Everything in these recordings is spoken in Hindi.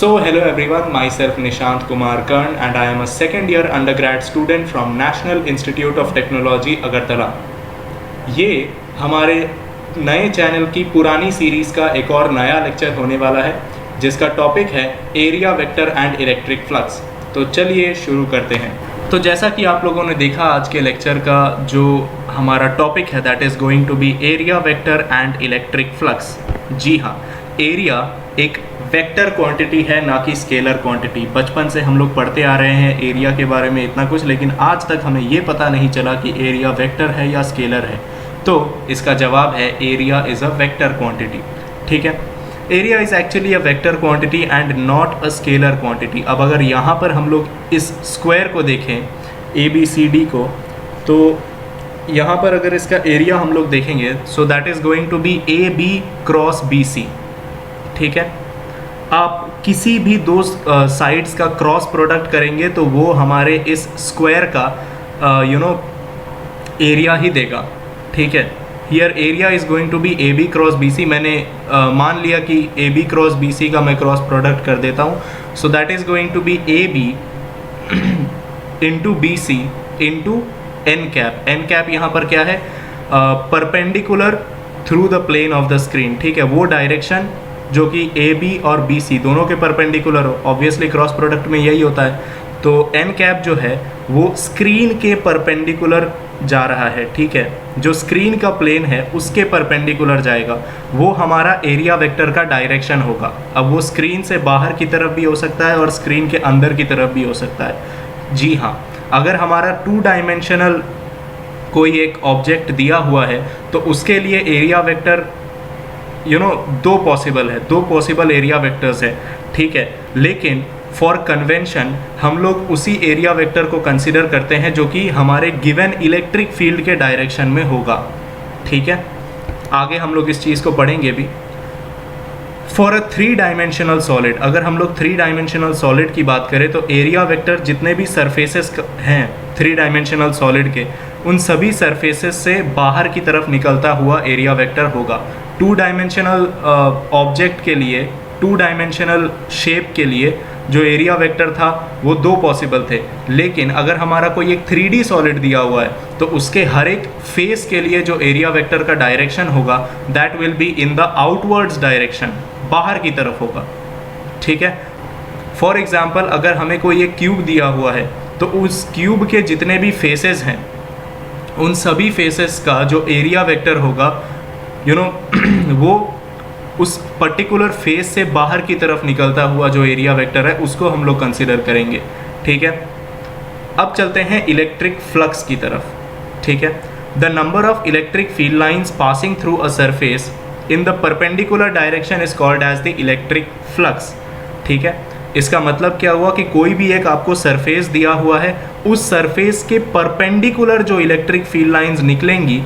Hello everyone, myself Nishant Kumar Karn and I am a second year undergrad student from National Institute of Technology, Agartala. ये हमारे नए चैनल की पुरानी सीरीज़ का एक और नया लेक्चर होने वाला है जिसका टॉपिक है area vector and electric flux. तो चलिए शुरू करते हैं। तो जैसा कि आप लोगों ने देखा, आज के लेक्चर का जो हमारा टॉपिक है that is going to be area vector and electric flux. जी हाँ, एरिया एक वेक्टर क्वांटिटी है, ना कि स्केलर क्वांटिटी। बचपन से हम लोग पढ़ते आ रहे हैं एरिया के बारे में इतना कुछ, लेकिन आज तक हमें ये पता नहीं चला कि एरिया वेक्टर है या स्केलर है। तो इसका जवाब है area is a vector quantity. ठीक है, area is actually a vector quantity and not a scalar quantity. अब अगर यहाँ पर हम लोग इस स्क्वायर को देखें, ए बी सी डी को, तो यहाँ पर अगर इसका एरिया हम लोग देखेंगे, so that is going to be A B cross B C. ठीक है, आप किसी भी दो साइड्स का क्रॉस प्रोडक्ट करेंगे तो वो हमारे इस स्क्वायर का एरिया ही देगा। ठीक है, here area is going to be A B cross B C. मैंने मान लिया कि A B cross B C का मैं क्रॉस प्रोडक्ट कर देता हूँ, so that is going to be A B into B C into N cap. N cap यहाँ पर क्या है? Perpendicular through the plane of the screen. ठीक है, वो डायरेक्शन जो कि ए बी और बी सी दोनों के परपेंडिकुलर हो। ऑब्वियसली क्रॉस प्रोडक्ट में यही होता है। तो एन कैप जो है वो स्क्रीन के परपेंडिकुलर जा रहा है। ठीक है, जो स्क्रीन का प्लेन है उसके परपेंडिकुलर जाएगा, वो हमारा एरिया वेक्टर का डायरेक्शन होगा। अब वो स्क्रीन से बाहर की तरफ भी हो सकता है और स्क्रीन के अंदर की तरफ भी हो सकता है। जी हाँ, अगर हमारा 2 डायमेंशनल कोई एक ऑब्जेक्ट दिया हुआ है तो उसके लिए एरिया वेक्टर दो पॉसिबल एरिया वेक्टर्स है। ठीक है, लेकिन फॉर कन्वेंशन हम लोग उसी एरिया वेक्टर को कंसिडर करते हैं जो कि हमारे गिवन इलेक्ट्रिक फील्ड के डायरेक्शन में होगा। ठीक है, आगे हम लोग इस चीज़ को पढ़ेंगे भी। फॉर अ 3 डायमेंशनल सॉलिड, अगर हम लोग 3 डायमेंशनल सॉलिड की बात करें तो एरिया वेक्टर जितने भी सरफेसेस हैं 3 डायमेंशनल सॉलिड के, उन सभी सरफेसेस से बाहर की तरफ निकलता हुआ एरिया वेक्टर होगा। 2 डायमेंशनल ऑब्जेक्ट के लिए, 2 डायमेंशनल शेप के लिए जो एरिया वेक्टर था वो 2 पॉसिबल थे। लेकिन अगर हमारा कोई एक 3D सॉलिड दिया हुआ है तो उसके हर एक फेस के लिए जो एरिया वेक्टर का डायरेक्शन होगा that will be in the outwards direction, बाहर की तरफ होगा। ठीक है, फॉर एग्जाम्पल अगर हमें कोई एक क्यूब दिया हुआ है तो उस क्यूब के जितने भी फेसेस हैं उन सभी फेसेस का जो एरिया वेक्टर होगा वो उस पर्टिकुलर फेस से बाहर की तरफ निकलता हुआ जो एरिया वेक्टर है उसको हम लोग कंसिडर करेंगे। ठीक है, अब चलते हैं इलेक्ट्रिक फ्लक्स की तरफ। ठीक है, the number of electric field lines passing through a surface in the perpendicular direction is called as the electric flux. ठीक है, इसका मतलब क्या हुआ कि कोई भी एक आपको सरफेस दिया हुआ है, उस सरफेस के परपेंडिकुलर जो इलेक्ट्रिक फील्ड लाइंस निकलेंगी,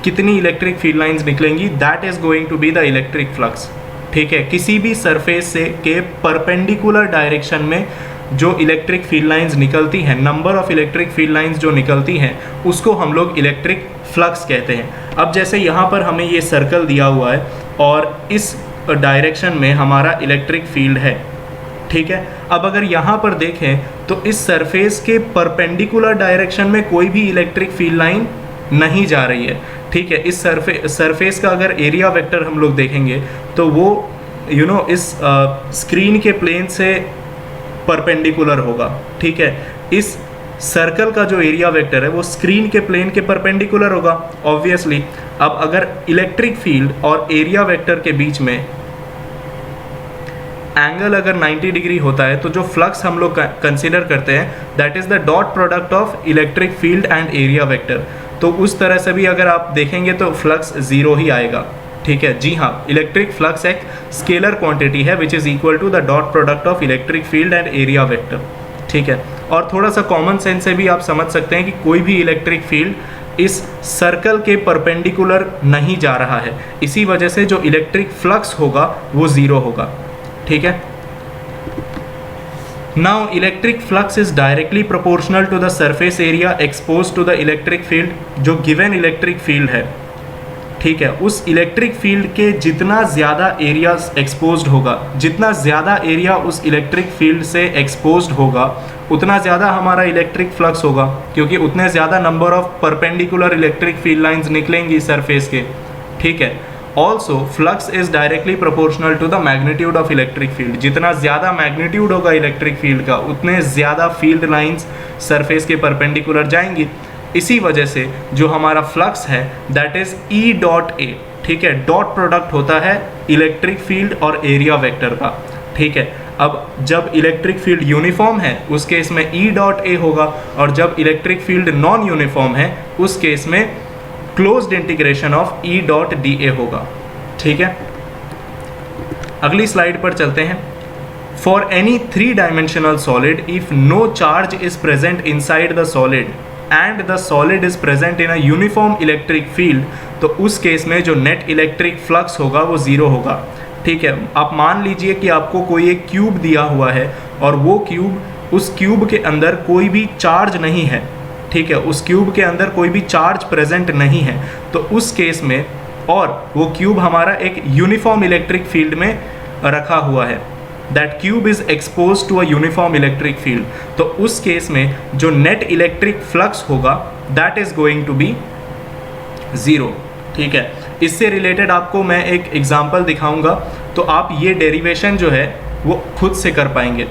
कितनी इलेक्ट्रिक फील्ड लाइंस निकलेंगी, that is going to be the electric flux. ठीक है, किसी भी सरफेस से के परपेंडिकुलर डायरेक्शन में जो इलेक्ट्रिक फील्ड लाइंस निकलती हैं, number of electric field lines जो निकलती हैं उसको हम लोग इलेक्ट्रिक फ्लक्स कहते हैं। अब जैसे यहाँ पर हमें ये सर्कल दिया हुआ है और इस डायरेक्शन में हमारा इलेक्ट्रिक फील्ड है। ठीक है, अब अगर यहाँ पर देखें तो इस सरफेस के परपेंडिकुलर डायरेक्शन में कोई भी इलेक्ट्रिक फील्ड लाइन नहीं जा रही है। ठीक है, इस सरफेस का अगर एरिया वेक्टर हम लोग देखेंगे तो वो इस स्क्रीन के प्लेन से परपेंडिकुलर होगा। ठीक है, इस सर्कल का जो एरिया वेक्टर है वो स्क्रीन के प्लेन के परपेंडिकुलर होगा ऑब्वियसली। अब अगर इलेक्ट्रिक फील्ड और एरिया वेक्टर के बीच में एंगल अगर 90 डिग्री होता है तो जो फ्लक्स हम लोग कंसिडर करते हैं that is the dot product of electric field and area vector. तो उस तरह से भी अगर आप देखेंगे तो फ्लक्स 0 ही आएगा। ठीक है, जी हाँ, इलेक्ट्रिक फ्लक्स एक स्केलर क्वांटिटी है which is equal to the dot product of electric field and area vector. ठीक है, और थोड़ा सा कॉमन सेंस से भी आप समझ सकते हैं कि कोई भी इलेक्ट्रिक फील्ड इस सर्कल के परपेंडिकुलर नहीं जा रहा है, इसी वजह से जो इलेक्ट्रिक फ्लक्स होगा वो 0 होगा। ठीक है, now electric flux is directly proportional to the surface area expose to the electric field. जो गिवन इलेक्ट्रिक फील्ड है ठीक है, उस इलेक्ट्रिक फील्ड के जितना ज़्यादा एरिया एक्सपोज्ड होगा, जितना ज़्यादा एरिया उस इलेक्ट्रिक फील्ड से एक्सपोज्ड होगा, उतना ज़्यादा हमारा इलेक्ट्रिक फ्लक्स होगा, क्योंकि उतने ज़्यादा number of perpendicular electric field lines निकलेंगी सरफेस के, ठीक है। Also flux is directly proportional to the magnitude of electric field, जितना ज़्यादा मैग्नीट्यूड होगा इलेक्ट्रिक फील्ड का, उतने ज़्यादा फील्ड लाइंस सरफेस के परपेंडिकुलर जाएंगी। इसी वजह से जो हमारा फ्लक्स है that is E dot A, ठीक है, डॉट प्रोडक्ट होता है इलेक्ट्रिक फील्ड और एरिया वेक्टर का, ठीक है। अब जब इलेक्ट्रिक फील्ड यूनिफॉर्म है उस केस में ई डॉट ए होगा, और जब इलेक्ट्रिक फील्ड नॉन यूनिफॉर्म है उस केस में closed integration of E dot D A होगा, ठीक है। अगली स्लाइड पर चलते हैं। For any 3 dimensional solid if no charge is present inside the solid and the solid is present in a uniform electric field, तो उस केस में जो नेट इलेक्ट्रिक फ्लक्स होगा वो ज़ीरो होगा, ठीक है। आप मान लीजिए कि आपको कोई एक क्यूब दिया हुआ है और वो क्यूब, उस क्यूब के अंदर कोई भी चार्ज नहीं है, ठीक है, उस क्यूब के अंदर कोई भी चार्ज प्रेजेंट नहीं है, तो उस केस में, और वो क्यूब हमारा एक यूनिफॉर्म इलेक्ट्रिक फील्ड में रखा हुआ है, that cube is expose to a uniform electric field, तो उस केस में जो नेट इलेक्ट्रिक फ्लक्स होगा that is going to be zero, ठीक है। इससे रिलेटेड आपको मैं एक एग्जांपल दिखाऊंगा, तो आप ये डेरिवेशन जो है वो खुद से कर पाएंगे,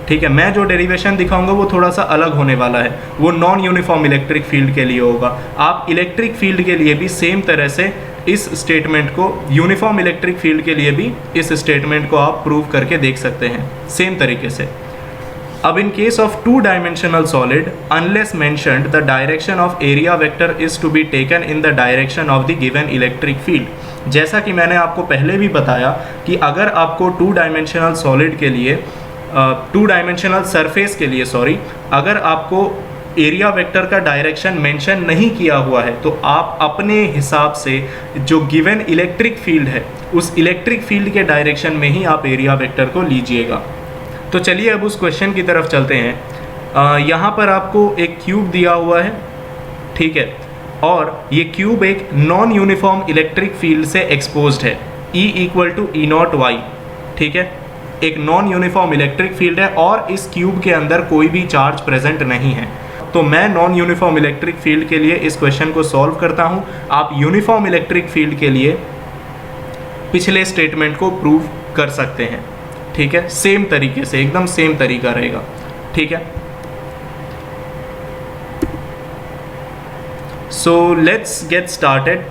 ठीक है। मैं जो डेरिवेशन दिखाऊंगा वो थोड़ा सा अलग होने वाला है, वो नॉन यूनिफॉर्म इलेक्ट्रिक फील्ड के लिए होगा। आप इलेक्ट्रिक फील्ड के लिए भी सेम तरह से इस स्टेटमेंट को, यूनिफॉर्म इलेक्ट्रिक फील्ड के लिए भी इस स्टेटमेंट को आप प्रूव करके देख सकते हैं सेम तरीके से। अब in case of 2 dimensional solid unless mentioned the direction of area vector is to be taken in the direction of the given electric field. जैसा कि मैंने आपको पहले भी बताया कि अगर आपको 2 डायमेंशनल सॉलिड के लिए, 2 डायमेंशनल सरफेस के लिए सॉरी, अगर आपको एरिया वेक्टर का डायरेक्शन मेंशन नहीं किया हुआ है तो आप अपने हिसाब से जो गिवन इलेक्ट्रिक फील्ड है उस इलेक्ट्रिक फील्ड के डायरेक्शन में ही आप एरिया वेक्टर को लीजिएगा। तो चलिए अब उस क्वेश्चन की तरफ चलते हैं। यहाँ पर आपको एक क्यूब दिया हुआ है, ठीक है, और ये क्यूब एक नॉन यूनिफॉर्म इलेक्ट्रिक फील्ड से एक्सपोज्ड है, E equal to E naught Y, ठीक है, एक नॉन यूनिफॉर्म इलेक्ट्रिक फील्ड है और इस क्यूब के अंदर कोई भी चार्ज प्रेजेंट नहीं है। तो मैं नॉन यूनिफॉर्म इलेक्ट्रिक फील्ड के लिए इस क्वेश्चन को सॉल्व करता हूँ, आप यूनिफॉर्म इलेक्ट्रिक फील्ड के लिए पिछले स्टेटमेंट को प्रूव कर सकते हैं, ठीक है, सेम तरीके से, एकदम सेम तरीका रहेगा, ठीक है। So let's get started.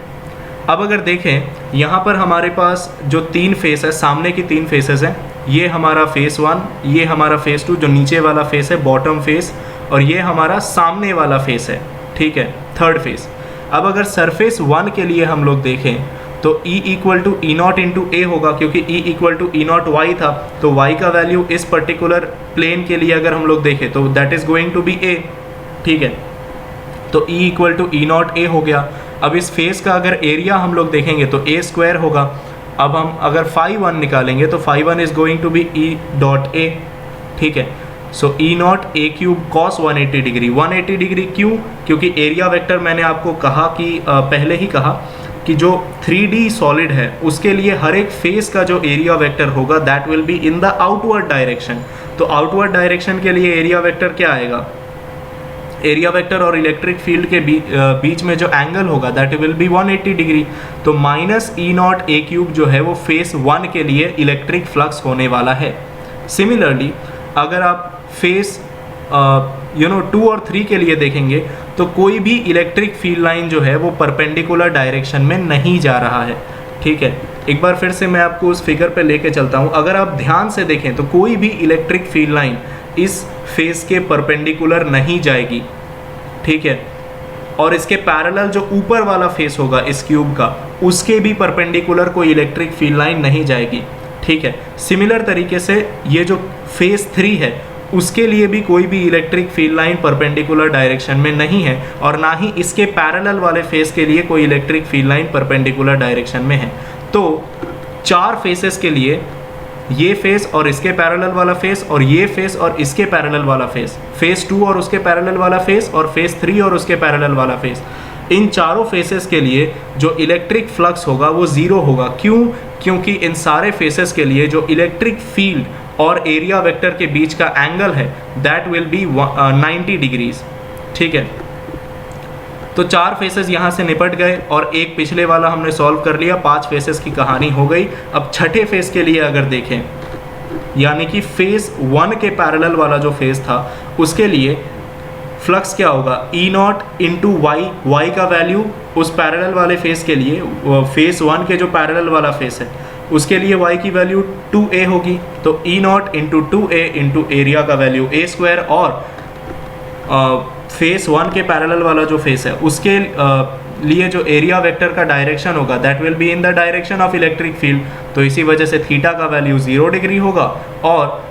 अब अगर देखें यहाँ पर हमारे पास जो 3 फेस है, सामने की 3 फेसेस हैं, ये हमारा फेस 1, ये हमारा फेस 2, जो नीचे वाला फेस है बॉटम फेस, और ये हमारा सामने वाला फेस है, ठीक है, थर्ड फेस। अब अगर सरफेस 1 के लिए हम लोग देखें तो E equal to E naught into A होगा, क्योंकि E equal to E naught Y था, तो y का वैल्यू इस पर्टिकुलर प्लेन के लिए अगर हम लोग देखें तो that is going to be a, ठीक है। तो E equal to E naught A हो गया। अब इस फेस का अगर एरिया हम लोग देखेंगे तो a स्क्वायर होगा। अब हम अगर फाई 1 निकालेंगे तो phi 1 is going to be E dot A, ठीक है। So E naught A cube cos 180 degree, 180 degree क्यों? क्योंकि एरिया वेक्टर मैंने आपको कहा कि पहले ही कहा कि जो 3D सॉलिड है उसके लिए हर एक फेस का जो एरिया वेक्टर होगा that will be in the outward direction. तो आउटवर्ड डायरेक्शन के लिए एरिया वेक्टर क्या आएगा? एरिया वेक्टर और इलेक्ट्रिक फील्ड के बीच में जो एंगल होगा दैट विल बी 180 डिग्री। तो minus E naught A cube जो है वो फेस 1 के लिए इलेक्ट्रिक फ्लक्स होने वाला है। सिमिलरली अगर आप फेस 2 और 3 के लिए देखेंगे तो कोई भी इलेक्ट्रिक फील्ड लाइन जो है वो परपेंडिकुलर डायरेक्शन में नहीं जा रहा है, ठीक है। एक बार फिर से मैं आपको उस फिगर पे लेके चलता हूँ। अगर आप ध्यान से देखें तो कोई भी इलेक्ट्रिक फील्ड लाइन इस फेस के परपेंडिकुलर नहीं जाएगी, ठीक है। और इसके पैरेलल जो ऊपर वाला फेस होगा इस क्यूब का उसके भी परपेंडिकुलर कोई इलेक्ट्रिक फील्ड लाइन नहीं जाएगी, ठीक है। सिमिलर तरीके से ये जो फेस 3 है उसके लिए भी कोई भी electric field line perpendicular direction में नहीं है और ना ही इसके पैरेलल वाले फेस के लिए कोई electric field line perpendicular direction में है। तो 4 फेसेस के लिए ये फेस और इसके पैरेलल वाला फेस और ये फेस और इसके पैरेलल वाला फेस, फेस 2 और उसके पैरेलल वाला फेस और फेस 3 और उसके पैरेलल वाला फेस, इन चारों फेसेस के लिए जो इलेक्ट्रिक फ्लक्स होगा वो ज़ीरो होगा। क्यों? क्योंकि इन सारे फेसेस के लिए जो इलेक्ट्रिक फील्ड और एरिया वेक्टर के बीच का एंगल है दैट विल बी 90 डिग्रीज। ठीक है, तो 4 फेसेस यहाँ से निपट गए और एक पिछले वाला हमने सॉल्व कर लिया, 5 फेसेस की कहानी हो गई। अब छठे फेस के लिए अगर देखें, यानी कि फेस 1 के पैरेलल वाला जो फेस था उसके लिए फ्लक्स क्या होगा, ई नॉट इंटू वाई, वाई का वैल्यू उस पैरेलल वाले फेस के लिए, फेस 1 के जो पैरेलल वाला फेस है उसके लिए y की वैल्यू 2a होगी, तो E naught into 2a into area का वैल्यू a स्क्वायर, और फेस 1 के पैरेलल वाला जो फेस है उसके लिए जो एरिया वेक्टर का डायरेक्शन होगा that will be in the direction of electric field, तो इसी वजह से थीटा का वैल्यू 0 डिग्री होगा और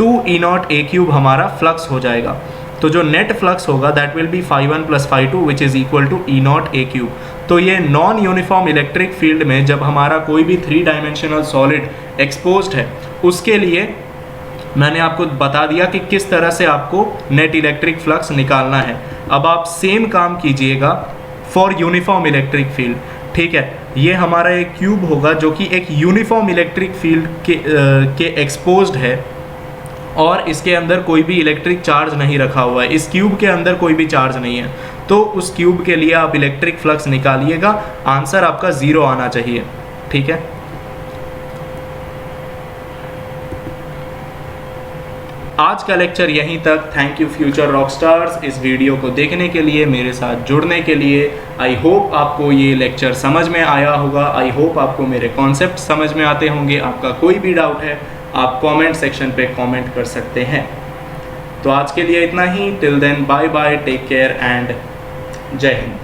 2 ई नॉट ए क्यूब हमारा फ्लक्स हो जाएगा। तो जो नेट फ्लक्स होगा that will be φ1 + φ2 which is equal to E naught A cube. तो ये नॉन यूनिफॉर्म इलेक्ट्रिक फील्ड में जब हमारा कोई भी 3 डायमेंशनल सॉलिड एक्सपोज्ड है उसके लिए मैंने आपको बता दिया कि किस तरह से आपको नेट इलेक्ट्रिक फ्लक्स निकालना है। अब आप सेम काम कीजिएगा फॉर यूनिफॉर्म इलेक्ट्रिक फील्ड। ठीक है, ये हमारा एक क्यूब होगा जो कि एक यूनिफॉर्म इलेक्ट्रिक फील्ड के एक्सपोज्ड है और इसके अंदर कोई भी इलेक्ट्रिक चार्ज नहीं रखा हुआ है, इस क्यूब के अंदर कोई भी चार्ज नहीं है, तो उस क्यूब के लिए आप इलेक्ट्रिक फ्लक्स निकालिएगा, आंसर आपका 0 आना चाहिए। ठीक है, आज का लेक्चर यहीं तक। Thank you future rock stars इस वीडियो को देखने के लिए, मेरे साथ जुड़ने के लिए। आई होप आपको ये लेक्चर समझ में आया होगा, आई होप आपको मेरे कॉन्सेप्ट समझ में आते होंगे। आपका कोई भी डाउट है आप कमेंट सेक्शन पे कमेंट कर सकते हैं। तो आज के लिए इतना ही। Till then bye bye, take care and जय हिंद।